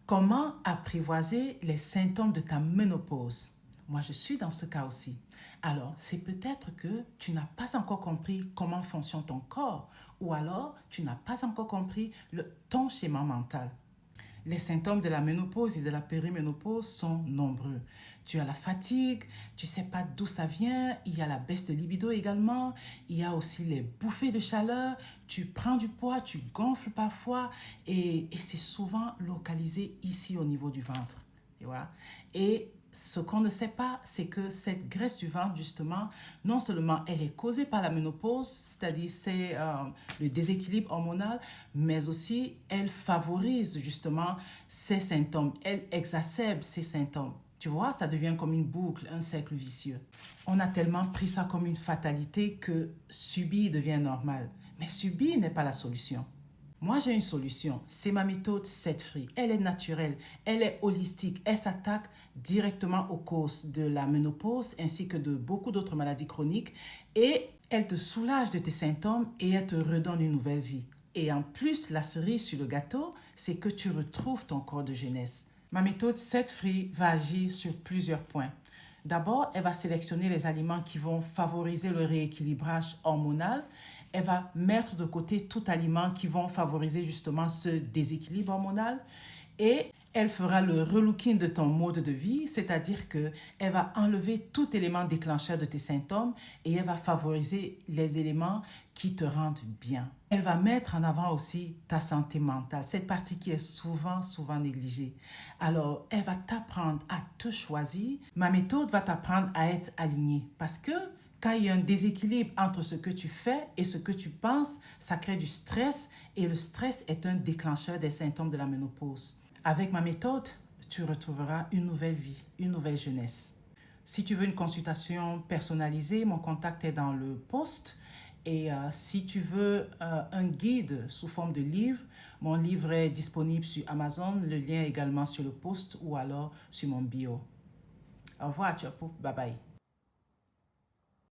Comment apprivoiser les symptômes de ta ménopause? Moi, je suis dans ce cas aussi. Alors, c'est peut-être que tu n'as pas encore compris comment fonctionne ton corps ou alors tu n'as pas encore compris ton schéma mental. Les symptômes de la ménopause et de la périménopause sont nombreux. Tu as la fatigue, tu ne sais pas d'où ça vient, il y a la baisse de libido également, il y a aussi les bouffées de chaleur, tu prends du poids, tu gonfles parfois et c'est souvent localisé ici au niveau du ventre. Tu vois? Et ce qu'on ne sait pas, c'est que cette graisse du ventre, justement, non seulement elle est causée par la ménopause, c'est-à-dire c'est le déséquilibre hormonal, mais aussi elle favorise justement ces symptômes, elle exacerbe ces symptômes. Tu vois, ça devient comme une boucle, un cercle vicieux. On a tellement pris ça comme une fatalité que subir devient normal. Mais subir n'est pas la solution. Moi, j'ai une solution. C'est ma méthode Set Free. Elle est naturelle, elle est holistique. Elle s'attaque directement aux causes de la ménopause ainsi que de beaucoup d'autres maladies chroniques et elle te soulage de tes symptômes et elle te redonne une nouvelle vie. Et en plus, la cerise sur le gâteau, c'est que tu retrouves ton corps de jeunesse. Ma méthode Set Free va agir sur plusieurs points. D'abord, elle va sélectionner les aliments qui vont favoriser le rééquilibrage hormonal. Elle va mettre de côté tout aliment qui vont favoriser justement ce déséquilibre hormonal. Et elle fera le relooking de ton mode de vie, c'est-à-dire qu'elle va enlever tout élément déclencheur de tes symptômes et elle va favoriser les éléments qui te rendent bien. Elle va mettre en avant aussi ta santé mentale, cette partie qui est souvent négligée. Alors, elle va t'apprendre à te choisir. Ma méthode va t'apprendre à être aligné parce que quand il y a un déséquilibre entre ce que tu fais et ce que tu penses, ça crée du stress et le stress est un déclencheur des symptômes de la ménopause. Avec ma méthode, tu retrouveras une nouvelle vie, une nouvelle jeunesse. Si tu veux une consultation personnalisée, mon contact est dans le post. Et si tu veux un guide sous forme de livre, mon livre est disponible sur Amazon, le lien est également sur le post ou alors sur mon bio. Au revoir, Tchopo. Bye bye.